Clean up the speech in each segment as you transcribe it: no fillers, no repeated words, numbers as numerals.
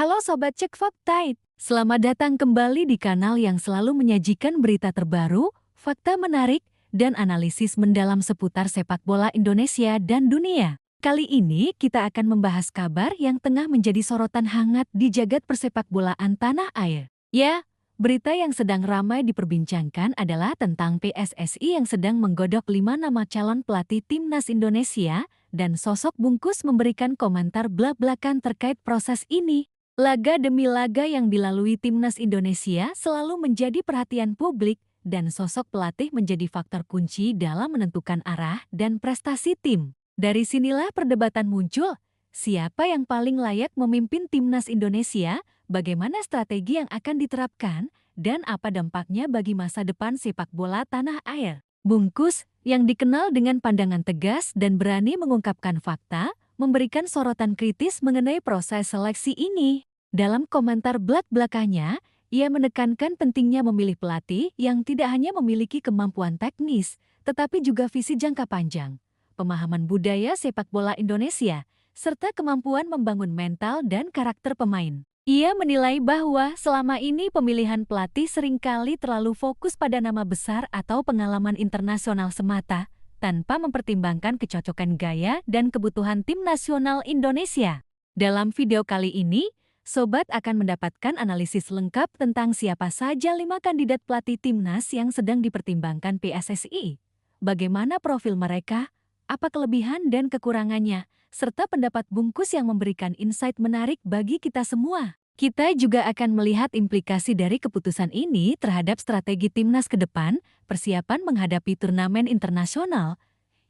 Halo Sobat Cek Fakta, selamat datang kembali di kanal yang selalu menyajikan berita terbaru, fakta menarik, dan analisis mendalam seputar sepak bola Indonesia dan dunia. Kali ini kita akan membahas kabar yang tengah menjadi sorotan hangat di jagat persepak bolaan tanah air. Ya, berita yang sedang ramai diperbincangkan adalah tentang PSSI yang sedang menggodok 5 nama calon pelatih timnas Indonesia dan sosok bungkus memberikan komentar blak-blakan terkait proses ini. Laga demi laga yang dilalui timnas Indonesia selalu menjadi perhatian publik dan sosok pelatih menjadi faktor kunci dalam menentukan arah dan prestasi tim. Dari sinilah perdebatan muncul, siapa yang paling layak memimpin timnas Indonesia, bagaimana strategi yang akan diterapkan, dan apa dampaknya bagi masa depan sepak bola tanah air. Bungkus, yang dikenal dengan pandangan tegas dan berani mengungkapkan fakta, memberikan sorotan kritis mengenai proses seleksi ini. Dalam komentar blak-blakannya, ia menekankan pentingnya memilih pelatih yang tidak hanya memiliki kemampuan teknis, tetapi juga visi jangka panjang, pemahaman budaya sepak bola Indonesia, serta kemampuan membangun mental dan karakter pemain. Ia menilai bahwa selama ini pemilihan pelatih seringkali terlalu fokus pada nama besar atau pengalaman internasional semata, tanpa mempertimbangkan kecocokan gaya dan kebutuhan tim nasional Indonesia. Dalam video kali ini, Sobat akan mendapatkan analisis lengkap tentang siapa saja 5 kandidat pelatih timnas yang sedang dipertimbangkan PSSI. Bagaimana profil mereka, apa kelebihan dan kekurangannya, serta pendapat bungkus yang memberikan insight menarik bagi kita semua. Kita juga akan melihat implikasi dari keputusan ini terhadap strategi timnas ke depan, persiapan menghadapi turnamen internasional,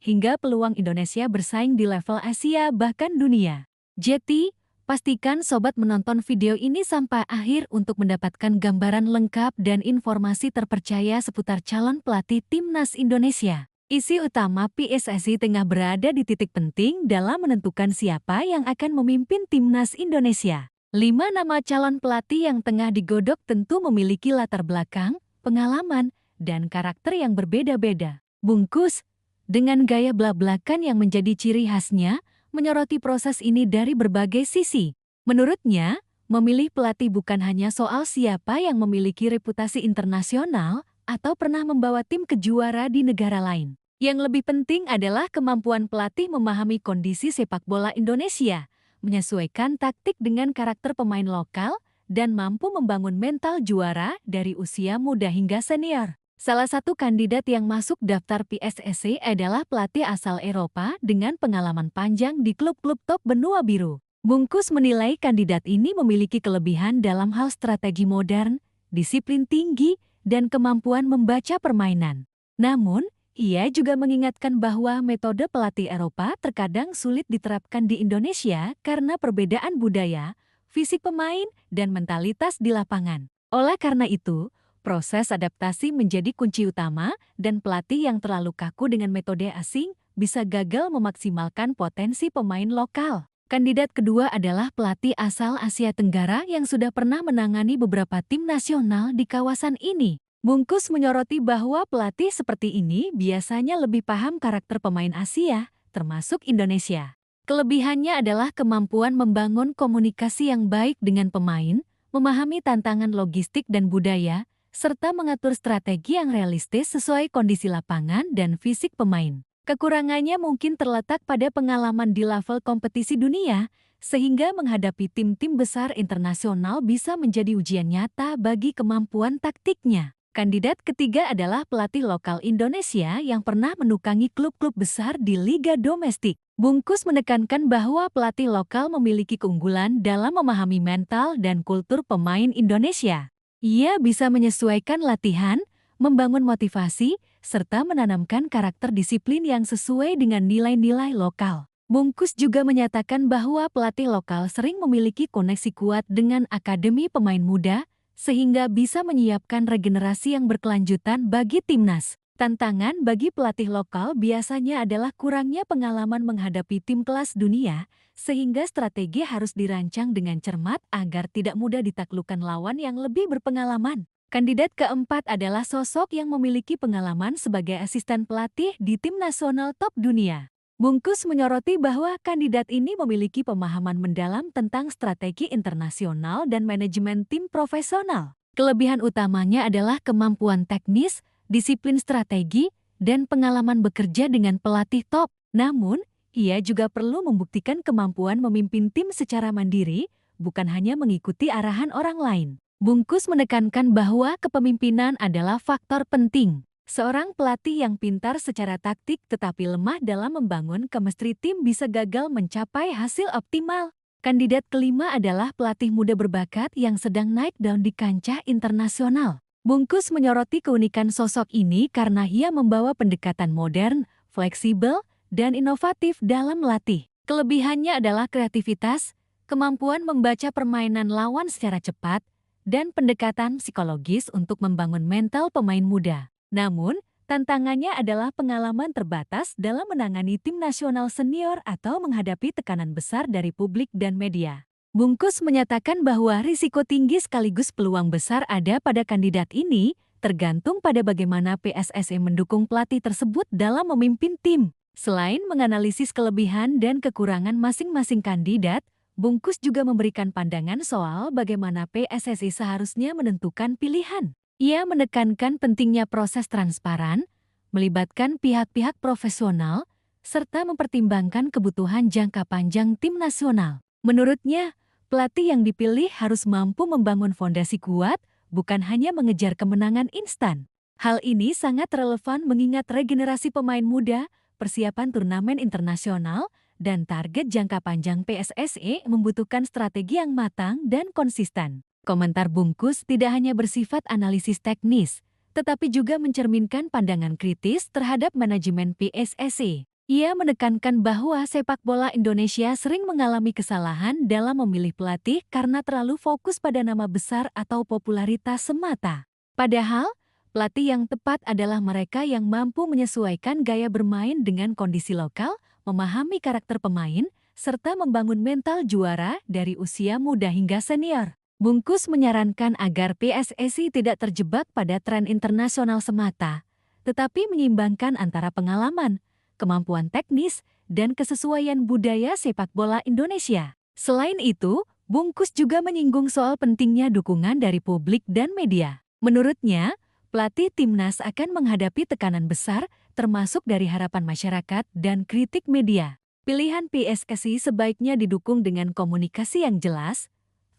hingga peluang Indonesia bersaing di level Asia bahkan dunia. Jadi, pastikan Sobat menonton video ini sampai akhir untuk mendapatkan gambaran lengkap dan informasi terpercaya seputar calon pelatih timnas Indonesia. Isi utama PSSI tengah berada di titik penting dalam menentukan siapa yang akan memimpin timnas Indonesia. 5 nama calon pelatih yang tengah digodok tentu memiliki latar belakang, pengalaman, dan karakter yang berbeda-beda. Bungkus, dengan gaya blak-blakan yang menjadi ciri khasnya, menyoroti proses ini dari berbagai sisi. Menurutnya, memilih pelatih bukan hanya soal siapa yang memiliki reputasi internasional atau pernah membawa tim ke juara di negara lain. Yang lebih penting adalah kemampuan pelatih memahami kondisi sepak bola Indonesia, menyesuaikan taktik dengan karakter pemain lokal, dan mampu membangun mental juara dari usia muda hingga senior. Salah satu kandidat yang masuk daftar PSSI adalah pelatih asal Eropa dengan pengalaman panjang di klub-klub top benua biru. Bungkus menilai kandidat ini memiliki kelebihan dalam hal strategi modern, disiplin tinggi, dan kemampuan membaca permainan. Namun, ia juga mengingatkan bahwa metode pelatih Eropa terkadang sulit diterapkan di Indonesia karena perbedaan budaya, fisik pemain, dan mentalitas di lapangan. Oleh karena itu, proses adaptasi menjadi kunci utama dan pelatih yang terlalu kaku dengan metode asing bisa gagal memaksimalkan potensi pemain lokal. Kandidat kedua adalah pelatih asal Asia Tenggara yang sudah pernah menangani beberapa tim nasional di kawasan ini. Bungkus menyoroti bahwa pelatih seperti ini biasanya lebih paham karakter pemain Asia, termasuk Indonesia. Kelebihannya adalah kemampuan membangun komunikasi yang baik dengan pemain, memahami tantangan logistik dan budaya, serta mengatur strategi yang realistis sesuai kondisi lapangan dan fisik pemain. Kekurangannya mungkin terletak pada pengalaman di level kompetisi dunia, sehingga menghadapi tim-tim besar internasional bisa menjadi ujian nyata bagi kemampuan taktiknya. Kandidat ketiga adalah pelatih lokal Indonesia yang pernah menukangi klub-klub besar di liga domestik. Bungkus menekankan bahwa pelatih lokal memiliki keunggulan dalam memahami mental dan kultur pemain Indonesia. Ia bisa menyesuaikan latihan, membangun motivasi, serta menanamkan karakter disiplin yang sesuai dengan nilai-nilai lokal. Bungkus juga menyatakan bahwa pelatih lokal sering memiliki koneksi kuat dengan akademi pemain muda, sehingga bisa menyiapkan regenerasi yang berkelanjutan bagi timnas. Tantangan bagi pelatih lokal biasanya adalah kurangnya pengalaman menghadapi tim kelas dunia, sehingga strategi harus dirancang dengan cermat agar tidak mudah ditaklukkan lawan yang lebih berpengalaman. Kandidat keempat adalah sosok yang memiliki pengalaman sebagai asisten pelatih di tim nasional top dunia. Bungkus menyoroti bahwa kandidat ini memiliki pemahaman mendalam tentang strategi internasional dan manajemen tim profesional. Kelebihan utamanya adalah kemampuan teknis, disiplin strategi, dan pengalaman bekerja dengan pelatih top. Namun, ia juga perlu membuktikan kemampuan memimpin tim secara mandiri, bukan hanya mengikuti arahan orang lain. Bungkus menekankan bahwa kepemimpinan adalah faktor penting. Seorang pelatih yang pintar secara taktik tetapi lemah dalam membangun chemistry tim bisa gagal mencapai hasil optimal. Kandidat kelima adalah pelatih muda berbakat yang sedang naik daun di kancah internasional. Bungkus menyoroti keunikan sosok ini karena ia membawa pendekatan modern, fleksibel, dan inovatif dalam melatih. Kelebihannya adalah kreativitas, kemampuan membaca permainan lawan secara cepat, dan pendekatan psikologis untuk membangun mental pemain muda. Namun, tantangannya adalah pengalaman terbatas dalam menangani tim nasional senior atau menghadapi tekanan besar dari publik dan media. Bungkus menyatakan bahwa risiko tinggi sekaligus peluang besar ada pada kandidat ini, tergantung pada bagaimana PSSI mendukung pelatih tersebut dalam memimpin tim. Selain menganalisis kelebihan dan kekurangan masing-masing kandidat, Bungkus juga memberikan pandangan soal bagaimana PSSI seharusnya menentukan pilihan. Ia menekankan pentingnya proses transparan, melibatkan pihak-pihak profesional, serta mempertimbangkan kebutuhan jangka panjang tim nasional. Menurutnya, pelatih yang dipilih harus mampu membangun fondasi kuat, bukan hanya mengejar kemenangan instan. Hal ini sangat relevan mengingat regenerasi pemain muda, persiapan turnamen internasional, dan target jangka panjang PSSI membutuhkan strategi yang matang dan konsisten. Komentar Bungkus tidak hanya bersifat analisis teknis, tetapi juga mencerminkan pandangan kritis terhadap manajemen PSSI. Ia menekankan bahwa sepak bola Indonesia sering mengalami kesalahan dalam memilih pelatih karena terlalu fokus pada nama besar atau popularitas semata. Padahal, pelatih yang tepat adalah mereka yang mampu menyesuaikan gaya bermain dengan kondisi lokal, memahami karakter pemain, serta membangun mental juara dari usia muda hingga senior. Bungkus menyarankan agar PSSI tidak terjebak pada tren internasional semata, tetapi menyeimbangkan antara pengalaman, kemampuan teknis, dan kesesuaian budaya sepak bola Indonesia. Selain itu, Bungkus juga menyinggung soal pentingnya dukungan dari publik dan media. Menurutnya, pelatih timnas akan menghadapi tekanan besar, termasuk dari harapan masyarakat dan kritik media. Pilihan PSSI sebaiknya didukung dengan komunikasi yang jelas,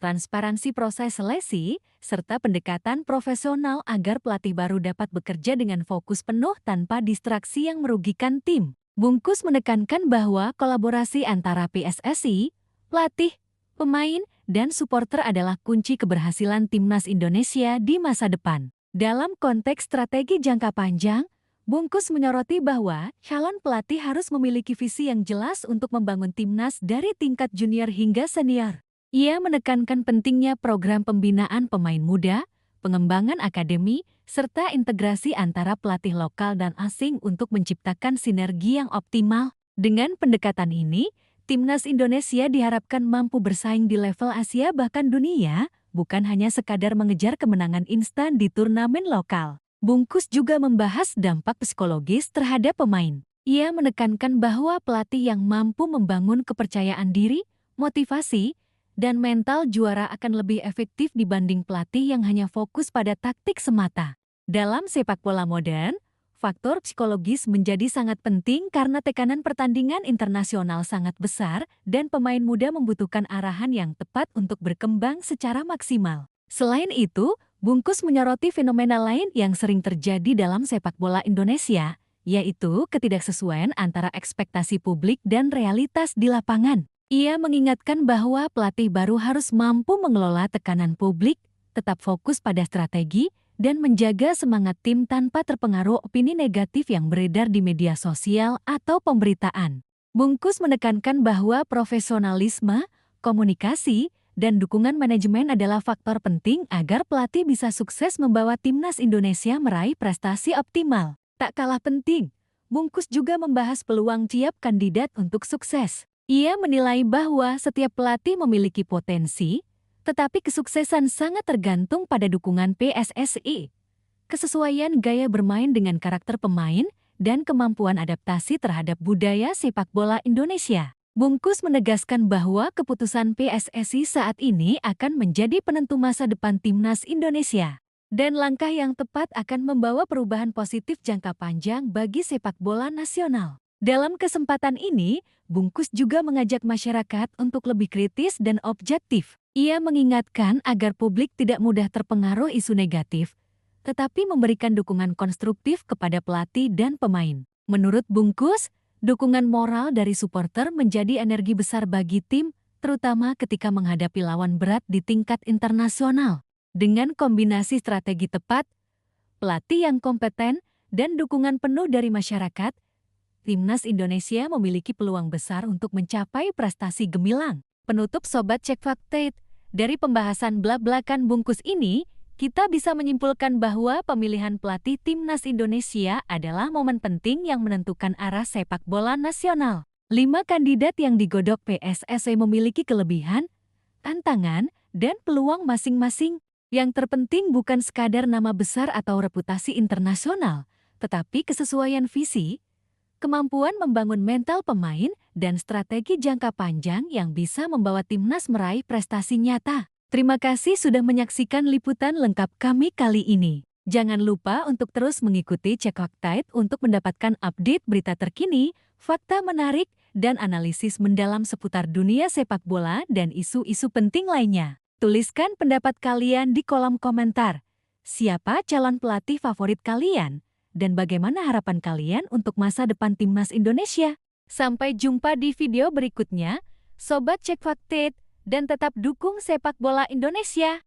transparansi proses seleksi, serta pendekatan profesional agar pelatih baru dapat bekerja dengan fokus penuh tanpa distraksi yang merugikan tim. Bungkus menekankan bahwa kolaborasi antara PSSI, pelatih, pemain, dan supporter adalah kunci keberhasilan timnas Indonesia di masa depan. Dalam konteks strategi jangka panjang, Bungkus menyoroti bahwa calon pelatih harus memiliki visi yang jelas untuk membangun timnas dari tingkat junior hingga senior. Ia menekankan pentingnya program pembinaan pemain muda, pengembangan akademi, serta integrasi antara pelatih lokal dan asing untuk menciptakan sinergi yang optimal. Dengan pendekatan ini, timnas Indonesia diharapkan mampu bersaing di level Asia bahkan dunia, bukan hanya sekadar mengejar kemenangan instan di turnamen lokal. Bungkus juga membahas dampak psikologis terhadap pemain. Ia menekankan bahwa pelatih yang mampu membangun kepercayaan diri, motivasi, dan mental juara akan lebih efektif dibanding pelatih yang hanya fokus pada taktik semata. Dalam sepak bola modern, faktor psikologis menjadi sangat penting karena tekanan pertandingan internasional sangat besar dan pemain muda membutuhkan arahan yang tepat untuk berkembang secara maksimal. Selain itu, Bungkus menyoroti fenomena lain yang sering terjadi dalam sepak bola Indonesia, yaitu ketidaksesuaian antara ekspektasi publik dan realitas di lapangan. Ia mengingatkan bahwa pelatih baru harus mampu mengelola tekanan publik, tetap fokus pada strategi, dan menjaga semangat tim tanpa terpengaruh opini negatif yang beredar di media sosial atau pemberitaan. Bungkus menekankan bahwa profesionalisme, komunikasi, dan dukungan manajemen adalah faktor penting agar pelatih bisa sukses membawa timnas Indonesia meraih prestasi optimal. Tak kalah penting, Bungkus juga membahas peluang tiap kandidat untuk sukses. Ia menilai bahwa setiap pelatih memiliki potensi, tetapi kesuksesan sangat tergantung pada dukungan PSSI. Kesesuaian gaya bermain dengan karakter pemain, dan kemampuan adaptasi terhadap budaya sepak bola Indonesia. Bungkus menegaskan bahwa keputusan PSSI saat ini akan menjadi penentu masa depan timnas Indonesia. Dan langkah yang tepat akan membawa perubahan positif jangka panjang bagi sepak bola nasional. Dalam kesempatan ini, Bungkus juga mengajak masyarakat untuk lebih kritis dan objektif. Ia mengingatkan agar publik tidak mudah terpengaruh isu negatif, tetapi memberikan dukungan konstruktif kepada pelatih dan pemain. Menurut Bungkus, dukungan moral dari supporter menjadi energi besar bagi tim, terutama ketika menghadapi lawan berat di tingkat internasional. Dengan kombinasi strategi tepat, pelatih yang kompeten, dan dukungan penuh dari masyarakat, timnas Indonesia memiliki peluang besar untuk mencapai prestasi gemilang. Penutup Sobat Cek Fakta, dari pembahasan blak-blakan Bungkus ini, kita bisa menyimpulkan bahwa pemilihan pelatih timnas Indonesia adalah momen penting yang menentukan arah sepak bola nasional. 5 kandidat yang digodok PSSI memiliki kelebihan, tantangan, dan peluang masing-masing. Yang terpenting bukan sekadar nama besar atau reputasi internasional, tetapi kesesuaian visi, kemampuan membangun mental pemain, dan strategi jangka panjang yang bisa membawa timnas meraih prestasi nyata. Terima kasih sudah menyaksikan liputan lengkap kami kali ini. Jangan lupa untuk terus mengikuti Cek Fakta untuk mendapatkan update berita terkini, fakta menarik, dan analisis mendalam seputar dunia sepak bola dan isu-isu penting lainnya. Tuliskan pendapat kalian di kolom komentar. Siapa calon pelatih favorit kalian? Dan bagaimana harapan kalian untuk masa depan timnas Indonesia? Sampai jumpa di video berikutnya, Sobat Cek Fakta, dan tetap dukung sepak bola Indonesia.